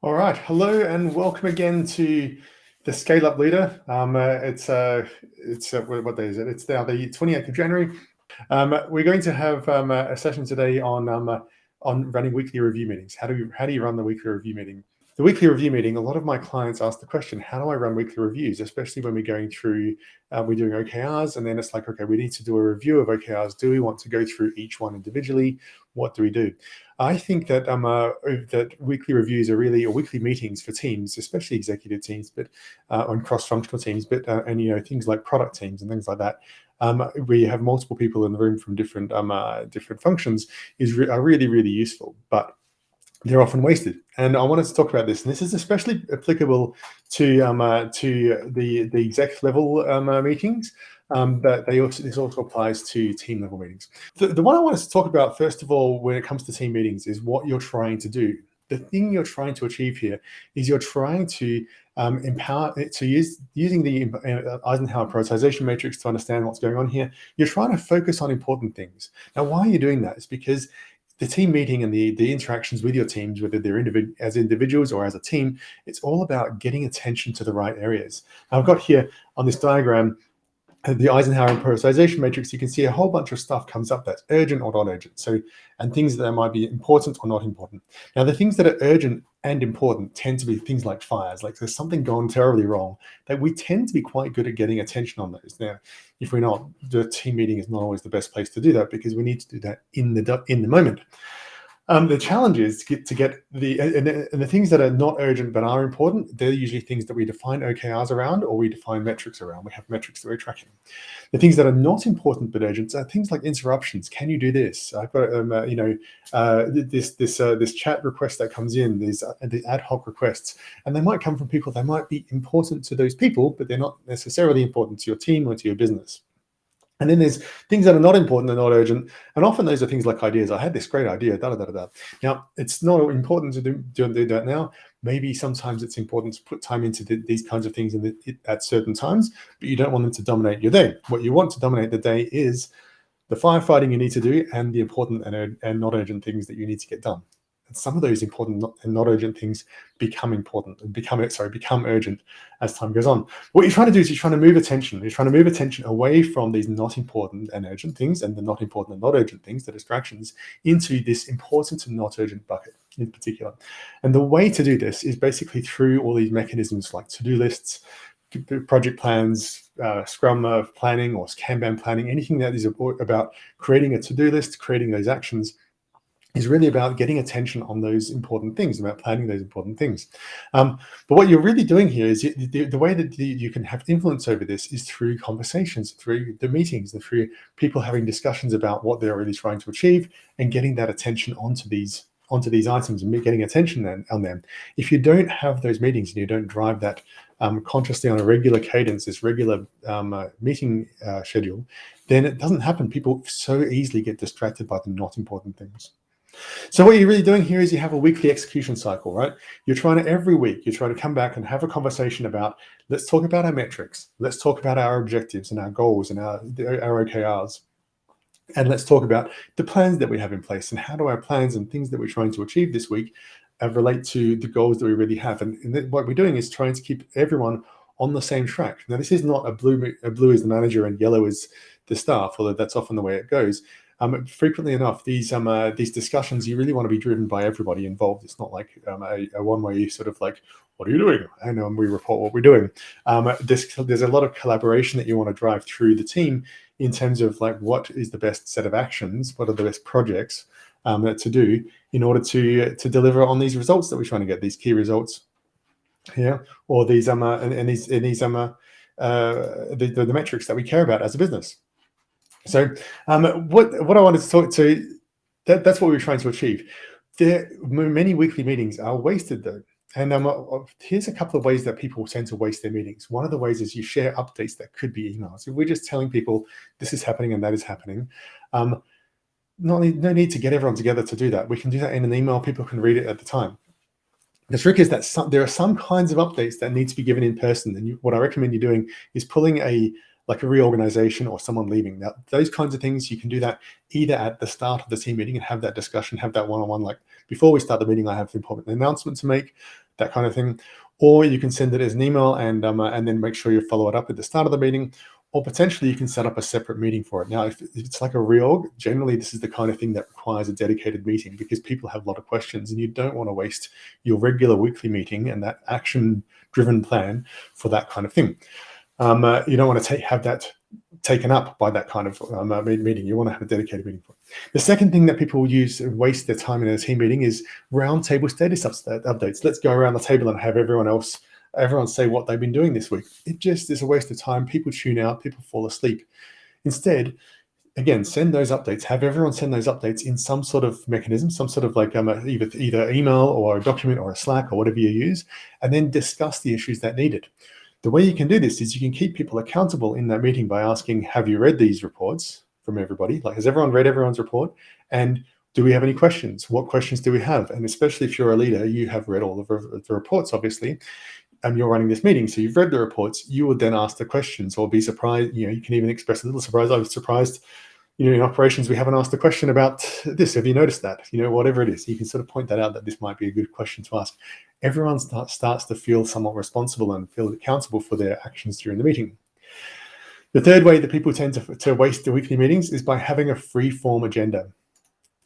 All right, hello and welcome again to the Scale Up Leader. What day is it? It's now the 28th of January. We're going to have a session today on running weekly review meetings. How do you run the weekly review meeting? The weekly review meeting, a lot of my clients ask the question, how do I run weekly reviews, especially when we're going through, we're doing OKRs, and then it's like, okay, we need to do a review of OKRs. Do we want to go through each one individually? What do we do? I think that that weekly reviews are really, or weekly meetings for teams, especially executive teams, but on cross-functional teams, but and things like product teams and things like that, where you have multiple people in the room from different functions, are really, really useful. But they're often wasted. And I wanted to talk about this, and this is especially applicable to the exec level meetings, but this also applies to team level meetings. The one I wanted to talk about first of all, when it comes to team meetings, is what you're trying to do. The thing you're trying to achieve here is you're trying to empower to using the Eisenhower prioritization matrix to understand what's going on here. You're trying to focus on important things. Now, why are you doing that? It's because the team meeting and the interactions with your teams, whether they're as individuals or as a team, it's all about getting attention to the right areas. Now, I've got here on this diagram the Eisenhower prioritization matrix. You can see a whole bunch of stuff comes up that's urgent or not urgent. So, and things that might be important or not important. Now, the things that are urgent and important tend to be things like fires, like there's something gone terribly wrong, that we tend to be quite good at getting attention on those. Now, if we're not, the team meeting is not always the best place to do that, because we need to do that in the moment. The challenge is to get the things that are not urgent but are important. They're usually things that we define OKRs around, or we define metrics around. We have metrics that we're tracking. The things that are not important but urgent are things like interruptions. Can you do this? I've got this chat request that comes in. These ad hoc requests, and they might come from people. They might be important to those people, but they're not necessarily important to your team or to your business. And then there's things that are not important and not urgent. And often those are things like ideas. I had this great idea, da, da, da, da. Now, it's not important to do that now. Maybe sometimes it's important to put time into these kinds of things at certain times, but you don't want them to dominate your day. What you want to dominate the day is the firefighting you need to do and the important and not urgent things that you need to get done. And some of those important and not urgent things become important and become urgent as time goes on. What you're trying to do is you're trying to move attention. You're trying to move attention away from these not important and urgent things and the not important and not urgent things, the distractions, into this important and not urgent bucket in particular. And the way to do this is basically through all these mechanisms like to-do lists, project plans, Scrum planning or Kanban planning, anything that is about creating a to-do list, creating those actions, is really about getting attention on those important things, about planning those important things. But what you're really doing here is the way that you can have influence over this is through conversations, through the meetings, and through people having discussions about what they're really trying to achieve and getting that attention onto these items and getting attention on them. If you don't have those meetings and you don't drive that consciously on a regular cadence, this regular meeting schedule, then it doesn't happen. People so easily get distracted by the not important things. So what you're really doing here is you have a weekly execution cycle, right? You're trying to, every week, you're trying to come back and have a conversation about, let's talk about our metrics. Let's talk about our objectives and our goals and our OKRs. And let's talk about the plans that we have in place and how do our plans and things that we're trying to achieve this week relate to the goals that we really have. And what we're doing is trying to keep everyone on the same track. Now, this is not a blue is the manager and yellow is the staff, although that's often the way it goes. Frequently enough, these discussions, you really want to be driven by everybody involved. It's not like a one-way sort of like, what are you doing? And we report what we're doing. There's a lot of collaboration that you want to drive through the team in terms of like, what is the best set of actions? What are the best projects to do in order to deliver on these results that we're trying to get, these key results here, or these the metrics that we care about as a business. So what I wanted to talk to, that's what we're trying to achieve. Many weekly meetings are wasted though. And here's a couple of ways that people tend to waste their meetings. One of the ways is you share updates that could be emails. If we're just telling people this is happening and that is happening, no need to get everyone together to do that. We can do that in an email. People can read it at the time. The trick is that there are some kinds of updates that need to be given in person. And what I recommend you doing is pulling a reorganization or someone leaving. Now, those kinds of things, you can do that either at the start of the team meeting and have that discussion, have that one-on-one, like before we start the meeting, I have an important announcement to make. that kind of thing. Or you can send it as an email and then make sure you follow it up at the start of the meeting. Or potentially you can set up a separate meeting for it. Now, if it's like a reorg, generally this is the kind of thing that requires a dedicated meeting because people have a lot of questions and you don't want to waste your regular weekly meeting and that action-driven plan for that kind of thing. You don't want to have that taken up by that kind of meeting. You want to have a dedicated meeting for it. The second thing that people use and waste their time in a team meeting is roundtable status updates. Let's go around the table and have everyone say what they've been doing this week. It just is a waste of time. People tune out, people fall asleep. Instead, again, send those updates. Have everyone send those updates in some sort of mechanism, some sort of like either email or a document or a Slack or whatever you use, and then discuss the issues that needed. The way you can do this is you can keep people accountable in that meeting by asking, have you read these reports from everybody? Like, has everyone read everyone's report? And do we have any questions? What questions do we have? And especially if you're a leader, you have read all of the reports, obviously, and you're running this meeting. So you've read the reports, you would then ask the questions or be surprised. You can even express a little surprise. I was surprised, in operations, we haven't asked the question about this. Have you noticed that? Whatever it is, you can sort of point that out that this might be a good question to ask. Everyone starts to feel somewhat responsible and feel accountable for their actions during the meeting. The third way that people tend to waste the weekly meetings is by having a free-form agenda.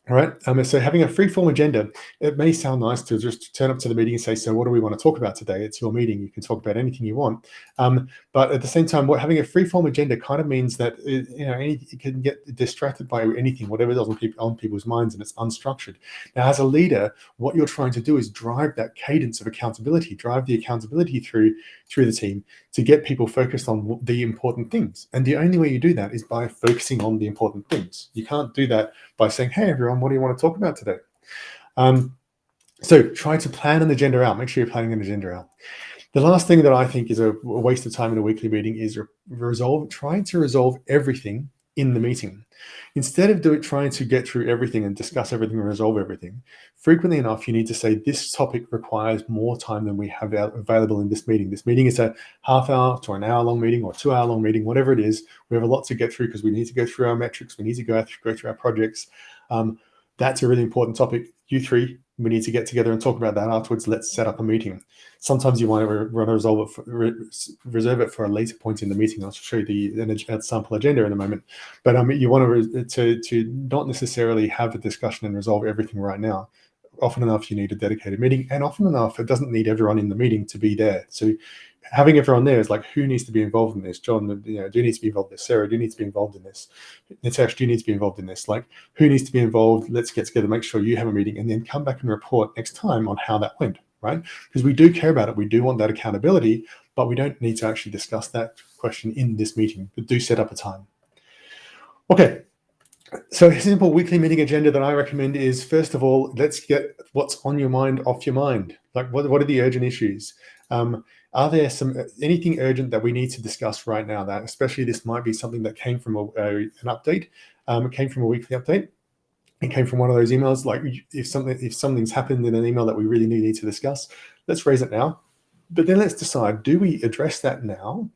All right. So having a free-form agenda, it may sound nice to just turn up to the meeting and say, so what do we want to talk about today? It's your meeting. You can talk about anything you want. But at the same time, having a free-form agenda kind of means that it can get distracted by anything, whatever is on people's minds, and it's unstructured. Now, as a leader, what you're trying to do is drive that cadence of accountability, drive the accountability through the team to get people focused on the important things. And the only way you do that is by focusing on the important things. You can't do that by saying, hey, everyone, what do you want to talk about today? So try to plan an agenda out. Make sure you're planning an agenda out. The last thing that I think is a waste of time in a weekly meeting is trying to resolve everything in the meeting. Instead of trying to get through everything and discuss everything and resolve everything, frequently enough, you need to say this topic requires more time than we have available in this meeting. This meeting is a half-hour to an hour-long meeting or 2-hour-long meeting, whatever it is. We have a lot to get through because we need to go through our metrics. We need to go through our projects. That's a really important topic. You three, we need to get together and talk about that afterwards. Let's set up a meeting. Sometimes you want to reserve it for a later point in the meeting. I'll show you the sample agenda in a moment. But you want to not necessarily have a discussion and resolve everything right now. Often enough, you need a dedicated meeting, and often enough, it doesn't need everyone in the meeting to be there. So having everyone there is like, who needs to be involved in this? John, do you need to be involved in this? Sarah, do you need to be involved in this? Nitesh, do you need to be involved in this? Like, who needs to be involved? Let's get together, make sure you have a meeting, and then come back and report next time on how that went, right? Because we do care about it. We do want that accountability, but we don't need to actually discuss that question in this meeting, but do set up a time. Okay. So a simple weekly meeting agenda that I recommend is, first of all, let's get what's on your mind off your mind. Like, what are the urgent issues? Are there anything urgent that we need to discuss right now? That especially this might be something that came from an update. It came from a weekly update. It came from one of those emails. Like, if something's happened in an email that we really need to discuss, let's raise it now. But then let's decide: do we address that now?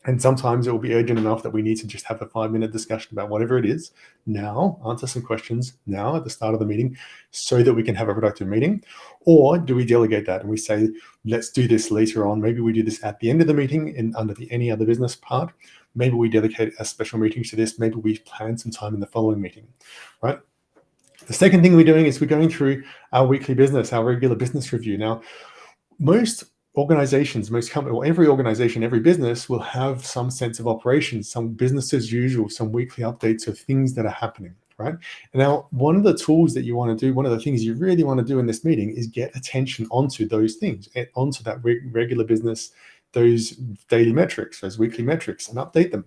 And sometimes it will be urgent enough that we need to just have a 5-minute discussion about whatever it is now, answer some questions now at the start of the meeting so that we can have a productive meeting. Or do we delegate that and we say, let's do this later on? Maybe we do this at the end of the meeting and under the any other business part. Maybe we dedicate a special meeting to this. Maybe we plan some time in the following meeting, right? The second thing we're doing is we're going through our weekly business, our regular business review. Now, most organizations, most companies, or every organization, every business will have some sense of operations, some business as usual, some weekly updates of things that are happening, right? And now, one of the tools that you want to do, one of the things you really want to do in this meeting is get attention onto those things, onto that regular business, those daily metrics, those weekly metrics, and update them.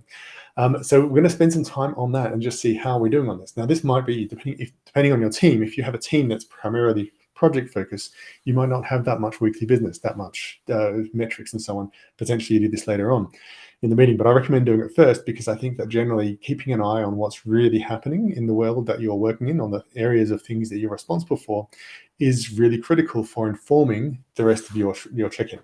So we're going to spend some time on that and just see how we're doing on this. Now, this might be, depending on your team, if you have a team that's primarily project focus, you might not have that much weekly business, that much metrics and so on. Potentially you do this later on in the meeting, but I recommend doing it first because I think that generally keeping an eye on what's really happening in the world that you're working in, on the areas of things that you're responsible for, is really critical for informing the rest of your check-in.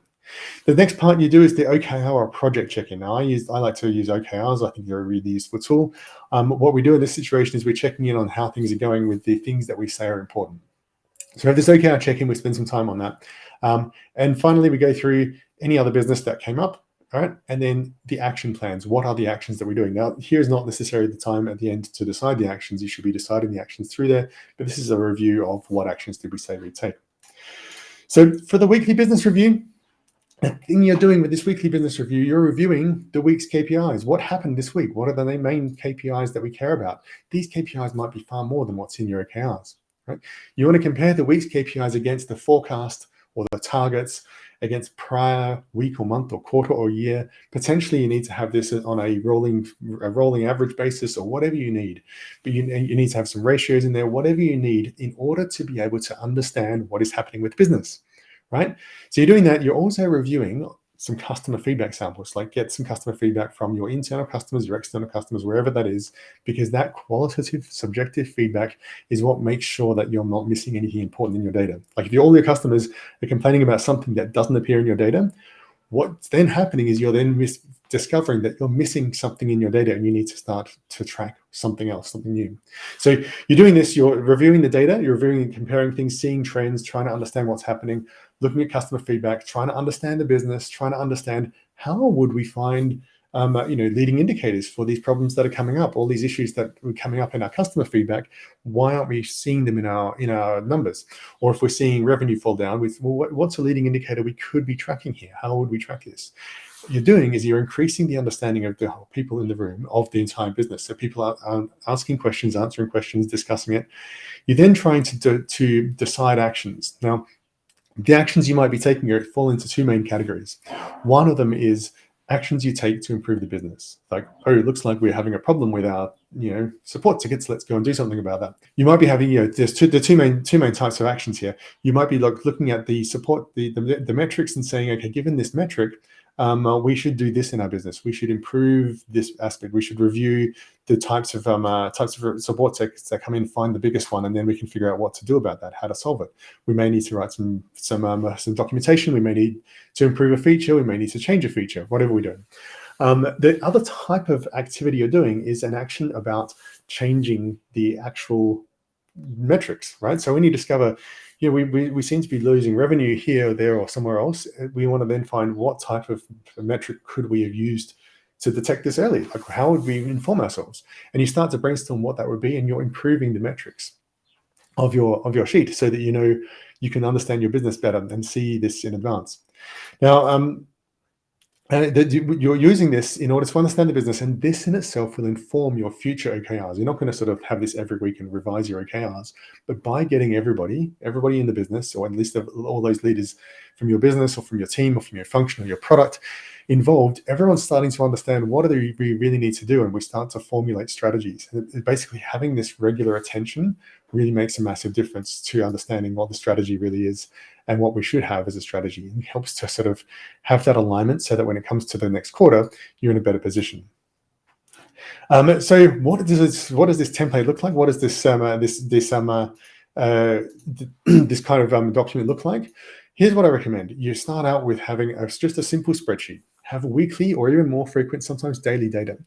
The next part you do is the OKR project check-in. Now, I like to use OKRs. I think they're a really useful tool. What we do in this situation is we're checking in on how things are going with the things that we say are important. So we have this OKR check-in, we spend some time on that. And finally, we go through any other business that came up. All right, and then the action plans. What are the actions that we're doing? Now, here's not necessarily the time at the end to decide the actions. You should be deciding the actions through there, but this is a review of what actions did we say we'd take. So for the weekly business review, the thing you're doing with this weekly business review, you're reviewing the week's KPIs. What happened this week? What are the main KPIs that we care about? These KPIs might be far more than what's in your OKRs, right? You want to compare the week's KPIs against the forecast or the targets, against prior week or month or quarter or year. Potentially you need to have this on a rolling average basis or whatever you need. But you need to have some ratios in there, whatever you need in order to be able to understand what is happening with business, right? So you're doing that. You're also reviewing some customer feedback samples, like get some customer feedback from your internal customers, your external customers, wherever that is, because that qualitative, subjective feedback is what makes sure that you're not missing anything important in your data. Like if all your customers are complaining about something that doesn't appear in your data, what's then happening is you're then discovering that you're missing something in your data and you need to start to track something else, something new. So you're doing this, you're reviewing the data, you're reviewing and comparing things, seeing trends, trying to understand what's happening, looking at customer feedback, trying to understand the business, trying to understand how would we find leading indicators for these problems that are coming up, all these issues that are coming up in our customer feedback. Why aren't we seeing them in our numbers? Or if we're seeing revenue fall down, what's a leading indicator we could be tracking here? How would we track this? What you're doing is you're increasing the understanding of the whole people in the room of the entire business. So people are asking questions, answering questions, discussing it. You're then trying to decide actions. Now, the actions you might be taking fall into two main categories. One of them is actions you take to improve the business. Like, oh, it looks like we're having a problem with our, support tickets. Let's go and do something about that. You might be having, there's the two main types of actions here. You might be looking at the support, the metrics and saying, okay, given this metric, we should do this in our business. We should improve this aspect. We should review the types of support tickets that come in, find the biggest one, and then we can figure out what to do about that, how to solve it. We may need to write some documentation. We may need to improve a feature. We may need to change a feature, whatever we do. The other type of activity you're doing is an action about changing the actual metrics, right? So when you discover, we seem to be losing revenue here or there or somewhere else, we want to then find what type of metric could we have used to detect this early? Like, how would we inform ourselves? And you start to brainstorm what that would be, and you're improving the metrics of your sheet so that you can understand your business better and see this in advance. Now, you're using this in order to understand the business, and this in itself will inform your future OKRs. You're not going to sort of have this every week and revise your OKRs, but by getting everybody in the business, or at least all those leaders from your business or from your team or from your function or your product involved, everyone's starting to understand what do we really need to do, and we start to formulate strategies. And basically having this regular attention really makes a massive difference to understanding what the strategy really is and what we should have as a strategy. It helps to sort of have that alignment so that when it comes to the next quarter, you're in a better position. So what does this template look like? What does this kind of document look like? Here's what I recommend. You start out with having just a simple spreadsheet. Have weekly or even more frequent, sometimes daily data.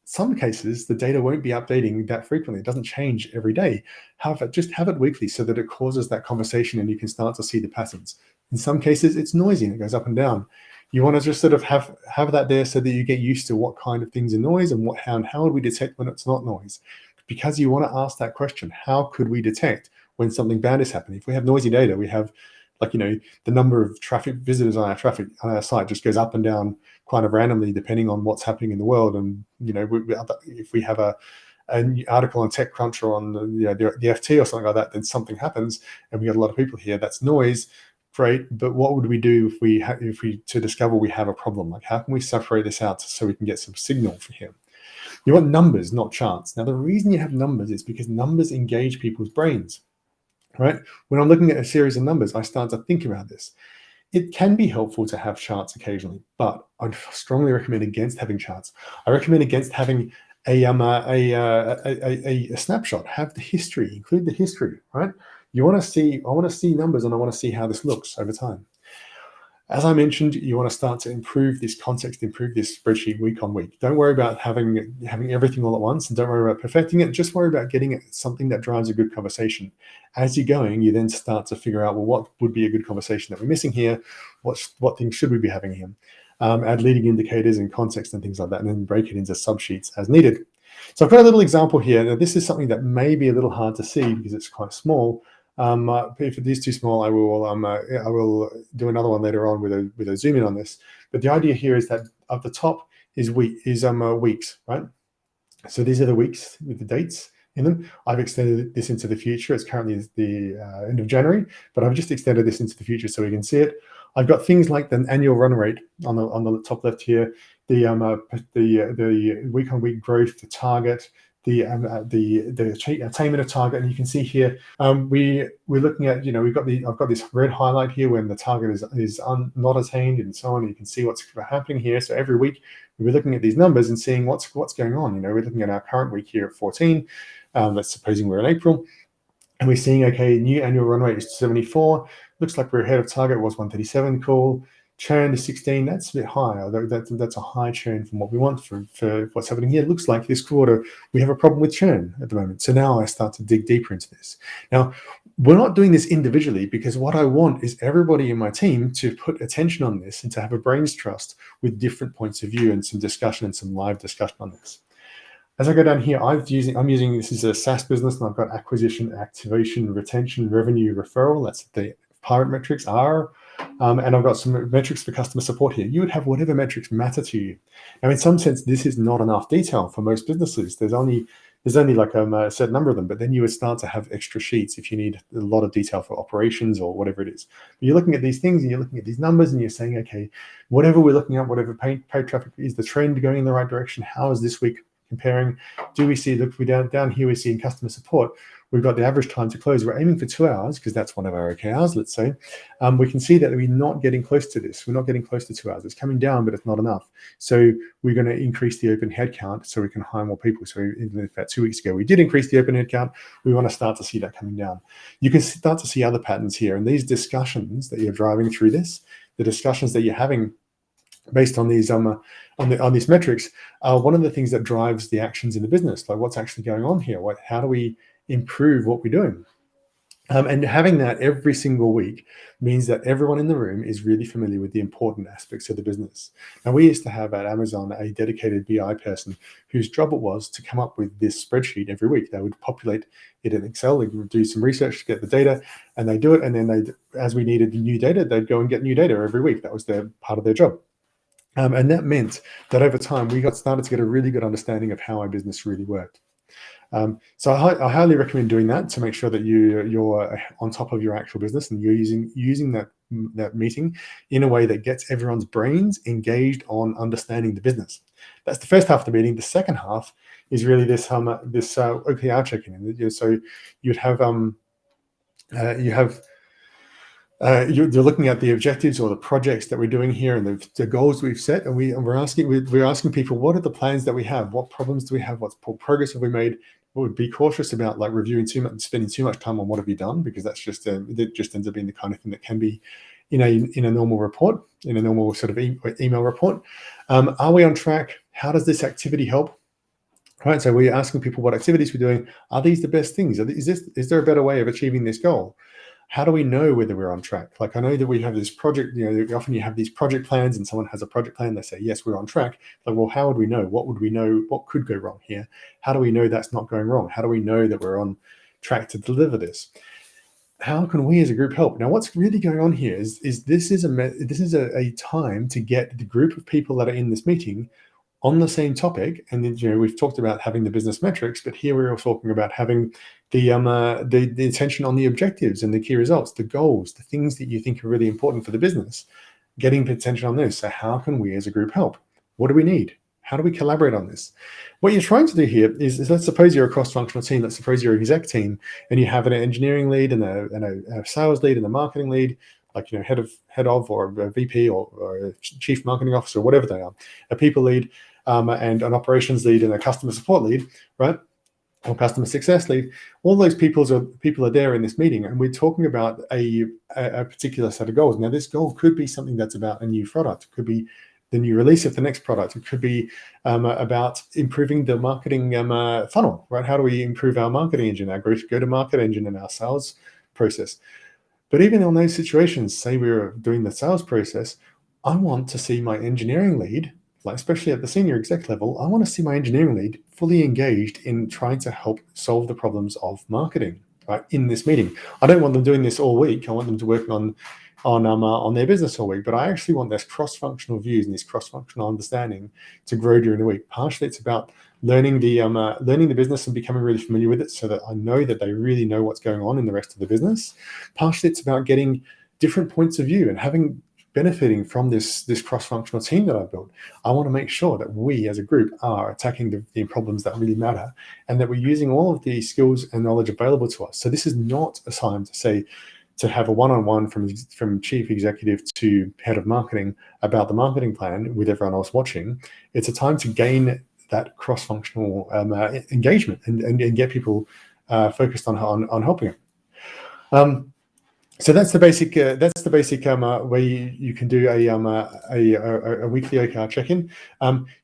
Some cases, the data won't be updating that frequently. It doesn't change every day. However, just have it weekly so that it causes that conversation and you can start to see the patterns. In some cases, it's noisy and it goes up and down. You want to just sort of have that there so that you get used to what kind of things are noise and how would we detect when it's not noise? Because you want to ask that question, how could we detect when something bad is happening? If we have noisy data, we have the number of traffic visitors on our site just goes up and down kind of randomly depending on what's happening in the world. And if we have an article on TechCrunch or on the FT or something like that, then something happens and we get a lot of people here. That's noise, great. But what would we do if we to discover we have a problem? Like, how can we separate this out so we can get some signal for him? You want numbers, not charts. Now, the reason you have numbers is because numbers engage people's brains. Right? When I'm looking at a series of numbers, I start to think about this. It can be helpful to have charts occasionally, but I'd strongly recommend against having charts. I recommend against having a snapshot. Have the history, include the history, right? I want to see numbers and I want to see how this looks over time. As I mentioned, you want to start to improve this context, improve this spreadsheet week on week. Don't worry about having everything all at once, and don't worry about perfecting it. Just worry about getting it something that drives a good conversation. As you're going, you then start to figure out, well, what would be a good conversation that we're missing here? What things should we be having here? Add leading indicators and context and things like that, and then break it into subsheets as needed. So I've got a little example here. Now, this is something that may be a little hard to see because it's quite small. If it is too small, I will do another one later on with a zoom in on this. But the idea here is that at the top is weeks, right? So these are the weeks with the dates in them. I've extended this into the future. It's currently the end of January, but I've just extended this into the future so we can see it. I've got things like the annual run rate on the top left here, the week on week growth, the target, the attainment of target, and you can see here we're looking at, I've got this red highlight here when the target is not attained and so on. You can see what's happening here. So every week we're looking at these numbers and seeing what's going on. We're looking at our current week here at 14. Let's supposing we're in April, and we're seeing, okay, new annual run rate is 74. Looks like we're ahead of target. It was 137. Cool. Churn to 16, that's a bit high. That's a high churn from what we want for what's happening here. It looks like this quarter we have a problem with churn at the moment. So now I start to dig deeper into this. Now, we're not doing this individually because what I want is everybody in my team to put attention on this and to have a brains trust with different points of view and some discussion and some live discussion on this. As I go down here, I'm using this is a SaaS business, and I've got acquisition, activation, retention, revenue, referral. That's the pirate metrics are. And I've got some metrics for customer support here. You would have whatever metrics matter to you. Now, in some sense, this is not enough detail for most businesses. There's only like a certain number of them, but then you would start to have extra sheets if you need a lot of detail for operations or whatever it is. But you're looking at these things and you're looking at these numbers and you're saying, okay, whatever we're looking at, whatever paid traffic is, the trend going in the right direction. How is this week comparing? Do we see, look, we down here, we see in customer support, we've got the average time to close. We're aiming for 2 hours because that's one of our OKRs, let's say. We can see that we're not getting close to this. We're not getting close to 2 hours. It's coming down, but it's not enough. So we're going to increase the open head count so we can hire more people. So in fact, 2 weeks ago, we did increase the open head count. We want to start to see that coming down. You can start to see other patterns here. And these discussions that you're driving through this, the discussions that you're having based on these on these metrics, one of the things that drives the actions in the business, like what's actually going on here. How do we improve what we're doing? And having that every single week means that everyone in the room is really familiar with the important aspects of the business. Now, we used to have at Amazon a dedicated BI person whose job it was to come up with this spreadsheet every week. They would populate it in Excel, they would do some research to get the data, and they do it. And then as we needed new data, they'd go and get new data every week. That was part of their job. And that meant that over time, we started to get a really good understanding of how our business really worked. So I highly recommend doing that to make sure that you're on top of your actual business and you're using that meeting in a way that gets everyone's brains engaged on understanding the business. That's the first half of the meeting. The second half is really this OKR check-in. So you'd have you're looking at the objectives or the projects that we're doing here and the goals we've set, and we're asking people, what are the plans that we have? What problems do we have? What progress have we made? We would be cautious about like reviewing too much, spending too much time on what have you done, because that's just it just ends up being the kind of thing that can be in a normal report, in a normal sort of email report. Are we on track? How does this activity help? Right, so we're asking people what activities we're doing. Are these the best things? Is there a better way of achieving this goal? How do we know whether we're on track? Like, I know that we have this project, often you have these project plans and someone has a project plan, they say, yes, we're on track. Like, well, how would we know? What would we know? What could go wrong here? How do we know that's not going wrong? How do we know that we're on track to deliver this? How can we as a group help? Now, what's really going on here is this is a time to get the group of people that are in this meeting on the same topic. And then, we've talked about having the business metrics, but here we're talking about having the attention on the objectives and the key results, the goals, the things that you think are really important for the business, getting attention on this. So how can we as a group help? What do we need? How do we collaborate on this? What you're trying to do here is let's suppose you're a cross-functional team. Let's suppose you're an exec team and you have an engineering lead and a sales lead and a marketing lead, like, head of or a VP or a chief marketing officer, or whatever they are, a people lead, and an operations lead and a customer support lead, right? or customer success lead. All those people are there in this meeting, and we're talking about a particular set of goals. Now, this goal could be something that's about a new product. It could be the new release of the next product. It could be about improving the marketing funnel, right? How do we improve our marketing engine, our go-to-market engine, and our sales process? But even in those situations, say we're doing the sales process, I want to see my engineering lead, like especially at the senior exec level, I want to see my engineering lead fully engaged in trying to help solve the problems of marketing, right, in this meeting. I don't want them doing this all week. I want them to work on their business all week, but I actually want this cross-functional views and this cross-functional understanding to grow during the week. Partially, it's about learning the business and becoming really familiar with it, so that I know that they really know what's going on in the rest of the business. Partially, it's about getting different points of view and benefiting from this cross-functional team that I've built. I want to make sure that we as a group are attacking the problems that really matter, and that we're using all of the skills and knowledge available to us. So this is not a time to have a one-on-one from chief executive to head of marketing about the marketing plan with everyone else watching. It's a time to gain that cross-functional engagement and get people focused on helping it. So that's the basic way you can do a weekly OKR check-in.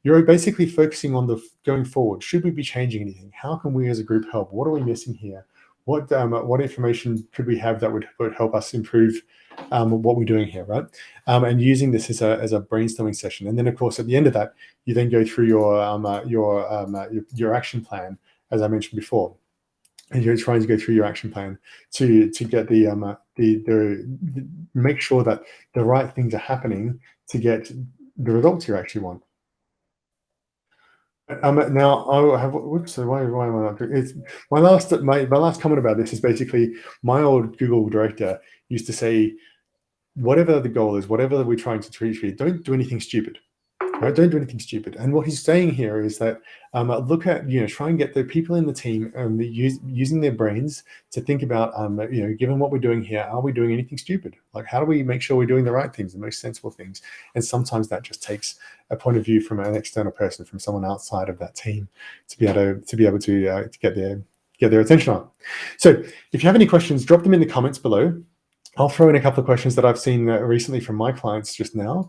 You're basically focusing on the going forward. Should we be changing anything? How can we as a group help? What are we missing here? What information could we have that would help us improve what we're doing here, right? And using this as a brainstorming session. And then, of course, at the end of that, you then go through your action plan, as I mentioned before. And you're trying to go through your action plan to get the make sure that the right things are happening to get the results you actually want. Now I have. Whoops! So why am I not? It's my last comment about this is basically my old Google director used to say, whatever the goal is, whatever we're trying to achieve, don't do anything stupid. Right? Don't do anything stupid. And what he's saying here is that look at, try and get the people in the team using their brains to think about, given what we're doing here, are we doing anything stupid? Like, how do we make sure we're doing the right things, the most sensible things? And sometimes that just takes a point of view from an external person, from someone outside of that team, to be able to get their attention on. So if you have any questions, drop them in the comments below. I'll throw in a couple of questions that I've seen recently from my clients just now.